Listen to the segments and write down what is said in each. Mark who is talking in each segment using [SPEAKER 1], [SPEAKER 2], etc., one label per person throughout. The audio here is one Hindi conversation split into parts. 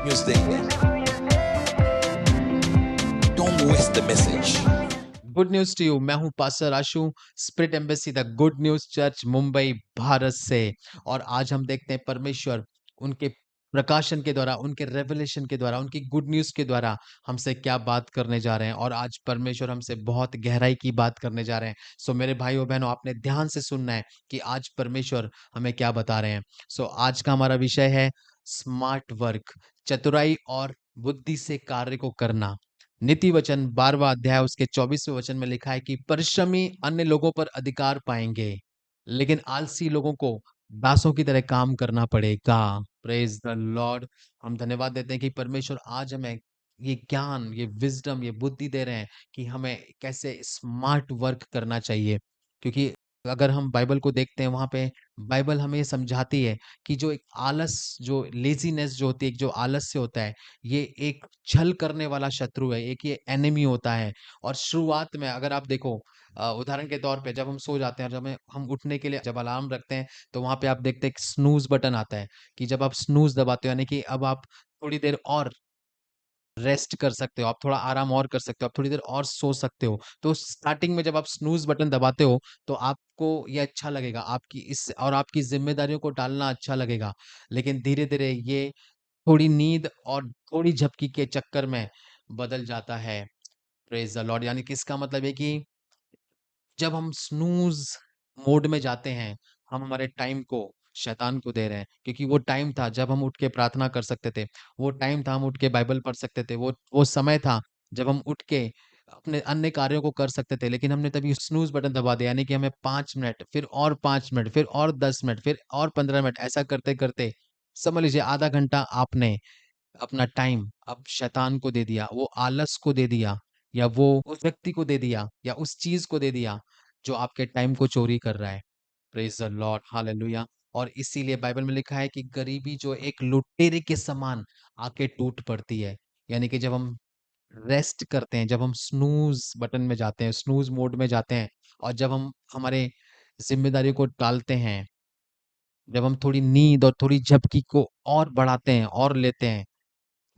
[SPEAKER 1] न्यूज देंगे। Don't waste the message.
[SPEAKER 2] Good news to you. मैं हूं pastor Ashu, spirit embassy the good news church Mumbai Bharat से। और आज हम देखते हैं परमेश्वर उनके प्रकाशन के द्वारा, उनके रेवलेशन के द्वारा, उनकी गुड न्यूज के द्वारा हमसे क्या बात करने जा रहे हैं। और आज परमेश्वर हमसे बहुत गहराई की बात करने जा रहे हैं। सो मेरे भाइयों बहनों, आपने ध्यान से सुनना है कि आज परमेश्वर हमें क्या बता रहे हैं। सो आज का हमारा विषय है स्मार्ट वर्क, चतुराई और बुद्धि से कार्य को करना। नीति वचन 12वां अध्याय उसके 24वें वचन में लिखा है कि परिश्रमी अन्य लोगों पर अधिकार पाएंगे, लेकिन आलसी लोगों को दासों की तरह काम करना पड़ेगा। Praise the Lord. हम धन्यवाद देते हैं कि परमेश्वर आज हमें ये ज्ञान, ये विजडम, ये बुद्धि दे रहे हैं कि हमें कैसे स्मार्ट वर्क करना चाहिए। क्योंकि अगर हम बाइबल को देखते हैं, वहां पे बाइबल हमें ये समझाती है कि जो एक आलस, जो लेजीनेस जो होती है, जो आलस्य होता है, ये एक छल करने वाला शत्रु है, एक ये एनिमी होता है। और शुरुआत में अगर आप देखो, उदाहरण के तौर पे जब हम सो जाते हैं और जब हम उठने के लिए जब अलार्म रखते हैं, तो वहां पे आप देखते हैं एक स्नूज बटन आता है कि जब आप स्नूज दबाते हो, यानी कि अब आप थोड़ी देर और रेस्ट कर सकते हो, आप थोड़ा आराम और कर सकते हो, आप थोड़ी देर और सो सकते हो। तो स्टार्टिंग में जब आप स्नूज बटन दबाते हो, तो आपको ये अच्छा लगेगा, आपकी इस और आपकी जिम्मेदारियों को टालना अच्छा लगेगा। लेकिन धीरे धीरे ये थोड़ी नींद और थोड़ी झपकी के चक्कर में बदल जाता है। Praise the Lord. यानी कि इसका मतलब है कि जब हम स्नूज मोड में जाते हैं, हम हमारे टाइम को शैतान को दे रहे हैं। क्योंकि वो टाइम था जब हम उठ के प्रार्थना कर सकते थे, वो टाइम था हम उठ के बाइबल पढ़ सकते थे, वो समय था जब हम उठ के अपने अन्य कार्यों को कर सकते थे। लेकिन हमने तभी स्नूज बटन दबा दिया, यानी कि हमें 5 मिनट, फिर और 5 मिनट, फिर और 10 मिनट, फिर और 15 मिनट, ऐसा करते करते समझ लीजिए आधा घंटा आपने अपना टाइम अब शैतान को दे दिया, वो आलस को दे दिया, या वो उस व्यक्ति को दे दिया, या उस चीज को दे दिया जो आपके टाइम को चोरी कर रहा है। Praise the Lord, hallelujah. और इसीलिए बाइबल में लिखा है कि गरीबी जो एक लुटेरे के समान आके टूट पड़ती है। यानी कि जब हम रेस्ट करते हैं, जब हम स्नूज बटन में जाते हैं, स्नूज मोड में जाते हैं, और जब हम हमारे जिम्मेदारियों को टालते हैं, जब हम थोड़ी नींद और थोड़ी झपकी को और बढ़ाते हैं और लेते हैं,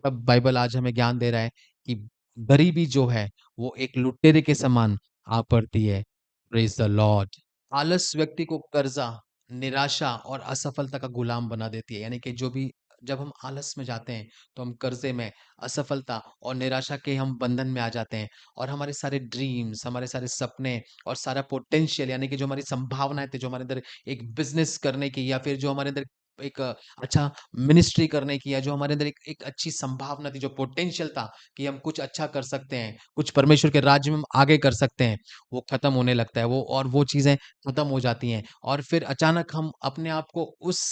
[SPEAKER 2] तब बाइबल आज हमें ज्ञान दे रहा है कि गरीबी जो है वो एक लुटेरे के समान आ पड़ती है। Praise the Lord. आलस व्यक्ति को कर्जा, निराशा और असफलता का गुलाम बना देती है। यानी कि जो भी जब हम आलस में जाते हैं, तो हम कर्जे में, असफलता और निराशा के हम बंधन में आ जाते हैं। और हमारे सारे ड्रीम्स, हमारे सारे सपने और सारा पोटेंशियल, यानी कि जो हमारी संभावनाएं थी, जो हमारे अंदर एक बिजनेस करने की, या फिर जो हमारे अंदर एक अच्छा मिनिस्ट्री करने की, या जो हमारे अंदर एक अच्छी संभावना थी, जो पोटेंशियल था कि हम कुछ अच्छा कर सकते हैं, कुछ परमेश्वर के राज्य में हम आगे कर सकते हैं, वो खत्म होने लगता है। वो चीजें खत्म हो जाती हैं। और फिर अचानक हम अपने आप को उस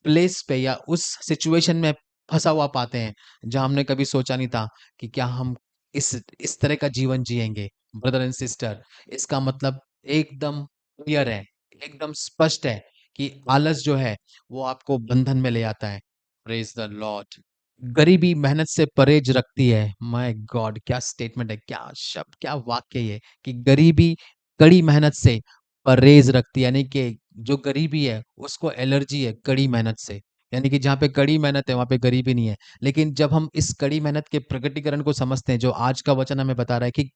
[SPEAKER 2] प्लेस पे या उस सिचुएशन में फंसा हुआ पाते हैं, जहां हमने कभी सोचा नहीं था कि क्या हम इस तरह का जीवन जिएंगे। ब्रदर एंड सिस्टर, इसका मतलब एकदम क्लियर है, एकदम स्पष्ट है कि आलस जो है वो आपको बंधन में ले आता है। Praise the Lord. गरीबी मेहनत से परहेज रखती है। माय गॉड, क्या स्टेटमेंट है, क्या शब्द, क्या वाक्य ये, कि गरीबी कड़ी मेहनत से परहेज रखती है। यानी कि जो गरीबी है उसको एलर्जी है कड़ी मेहनत से। यानी कि जहाँ पे कड़ी मेहनत है वहां पे गरीबी नहीं है। लेकिन जब हम इस कड़ी मेहनत के प्रकटीकरण को समझते हैं, जो आज का वचन हमें बता रहा है कि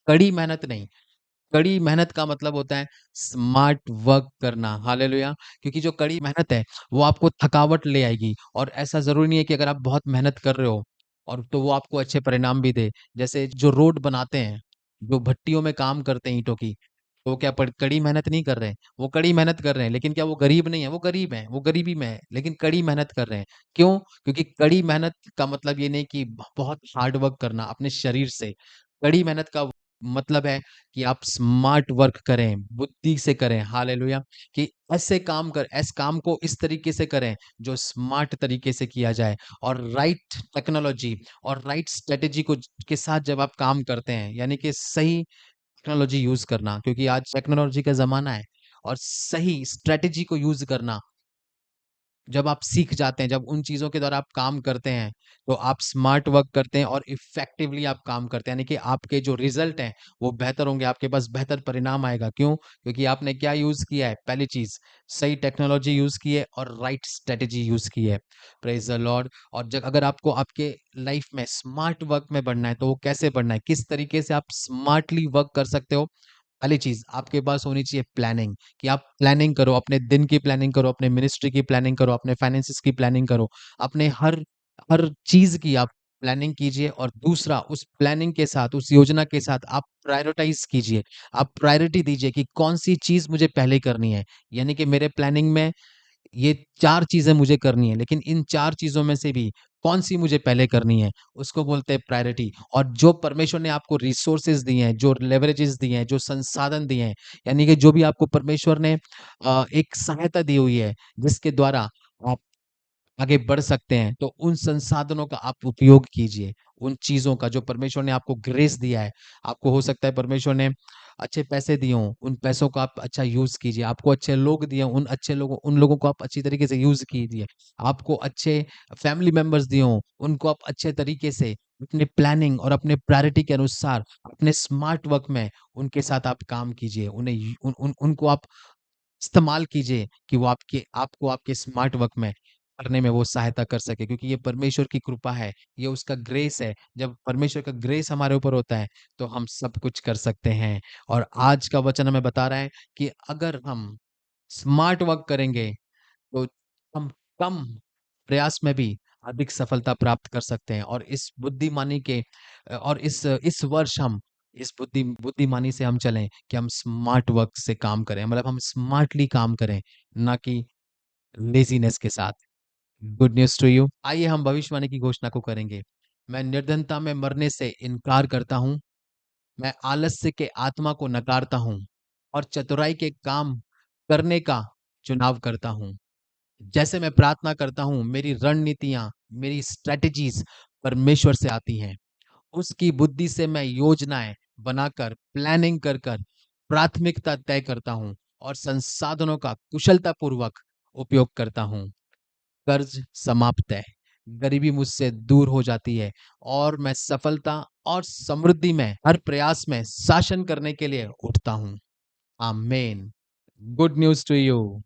[SPEAKER 2] कड़ी मेहनत नहीं, कड़ी मेहनत का मतलब होता है स्मार्ट वर्क करना। हालेलुया। क्योंकि जो कड़ी मेहनत है वो आपको थकावट ले आएगी, और ऐसा जरूरी नहीं है कि अगर आप बहुत मेहनत कर रहे हो और तो वो आपको अच्छे परिणाम भी दे। जैसे जो रोड बनाते हैं, जो भट्टियों में काम करते हैं ईंटों की, तो वो क्या कड़ी मेहनत नहीं कर रहे हैं? वो कड़ी मेहनत कर रहे हैं, लेकिन क्या वो गरीब नहीं है? वो गरीब है, वो गरीबी में है, लेकिन कड़ी मेहनत कर रहे हैं। क्यों? क्योंकि कड़ी मेहनत का मतलब ये नहीं कि बहुत हार्ड वर्क करना अपने शरीर से। कड़ी मेहनत का मतलब है कि आप स्मार्ट वर्क करें, बुद्धि से करें। हालेलुया। कि ऐसे काम को इस तरीके से करें जो स्मार्ट तरीके से किया जाए, और राइट टेक्नोलॉजी और राइट स्ट्रेटेजी को के साथ जब आप काम करते हैं, यानी कि सही टेक्नोलॉजी यूज करना, क्योंकि आज टेक्नोलॉजी का जमाना है, और सही स्ट्रेटेजी को यूज करना जब आप सीख जाते हैं, जब उन चीज़ों के द्वारा आप काम करते हैं, तो आप स्मार्ट वर्क करते हैं और इफ़ेक्टिवली आप काम करते हैं। यानी कि आपके जो रिज़ल्ट हैं, वो बेहतर होंगे, आपके पास बेहतर परिणाम आएगा। क्यों? क्योंकि आपने क्या यूज़ किया है? पहली चीज़, सही टेक्नोलॉजी यूज़ की है और राइट स्ट्रैटेजी यूज़ की है। Praise the Lord. और जब अगर आपको आपके लाइफ़ में स्मार्ट वर्क में बढ़ना है, तो वो कैसे बढ़ना है? किस तरीके से आप स्मार्टली वर्क कर सकते हो? पहली चीज़ आपके पास होनी चाहिए प्लानिंग, कि आप प्लानिंग करो, अपने दिन की प्लानिंग करो, अपने मिनिस्ट्री की प्लानिंग करो, अपने फाइनेंसेस की प्लानिंग करो, अपने हर हर चीज़ की आप प्लानिंग कीजिए। और दूसरा, उस प्लानिंग के साथ, उस योजना के साथ आप प्रायोरिटाइज़ कीजिए। आप प्रायोरिटी दीजिए कि कौन-सी चीज़ मुझे पहले करनी है। यानी कि मेरे प्लानिंग में ये 4 चीज़ें मुझे करनी है, लेकिन इन 4 चीज़ों में से भी कौन-सी मुझे पहले करनी है, उसको बोलते हैं प्रायोरिटी। और जो परमेश्वर ने आपको रिसोर्सेज़ दिए हैं, जो लेवरेजेस दिए हैं, जो संसाधन दिए हैं, यानी कि जो भी आपको परमेश्वर ने एक सहायता दी हुई है, जिसके द्वारा आप आगे बढ़ सकते हैं, तो उन संसाधनों का आप उपयोग कीजिए। उन चीज़ों का जो परमेश्वर ने आपको ग्रेस दिया है, आपको हो सकता है परमेश्वर ने अच्छे पैसे दिए हों, उन पैसों का आप अच्छा यूज़ कीजिए। आपको अच्छे लोग दिए हों, उन लोगों को आप अच्छी तरीके से यूज़ कीजिए। आपको अच्छे फैमिली मेंबर्स दिए हों, उनको आप अच्छे तरीके से अपनी प्लानिंग और अपने प्रायोरिटी के अनुसार अपने स्मार्ट वर्क में उनके साथ आप काम कीजिए। उन्हें यू उन उन उनको आप इस्तेमाल कीजिए कि वो आपको आपके स्मार्ट वर्क में करने में वो सहायता कर सके, क्योंकि ये परमेश्वर की कृपा है, ये उसका ग्रेस है। जब परमेश्वर का ग्रेस हमारे ऊपर होता है, तो हम सब कुछ कर सकते हैं। और आज का वचन हमें बता रहा है कि अगर हम स्मार्ट वर्क करेंगे, तो हम कम प्रयास में भी अधिक सफलता प्राप्त कर सकते हैं। और इस बुद्धिमानी के और इस वर्ष हम इस बुद्धिमानी से हम चलें कि हम स्मार्ट वर्क से काम करें, मतलब हम स्मार्टली काम करें, ना कि लेज़ीनेस के साथ। Good news to you. आइए हम भविष्यवाणी की घोषणा को करेंगे। मैं निर्धनता में मरने से इनकार करता हूँ, मैं आलस्य के आत्मा को नकारता हूँ और चतुराई के काम करने का चुनाव करता हूँ। जैसे मैं प्रार्थना करता हूँ, मेरी रणनीतियाँ, मेरी स्ट्रैटेजीज़ परमेश्वर से आती हैं। उसकी बुद्धि से मैं योजनाएँ बनाकर, प्लानिंग कर कर प्राथमिकता तय करता हूँ और संसाधनों का कुशलतापूर्वक उपयोग करता हूँ। कर्ज समाप्त है, गरीबी मुझसे दूर हो जाती है और मैं सफलता और समृद्धि में हर प्रयास में शासन करने के लिए उठता हूँ। आमीन। Good news to you.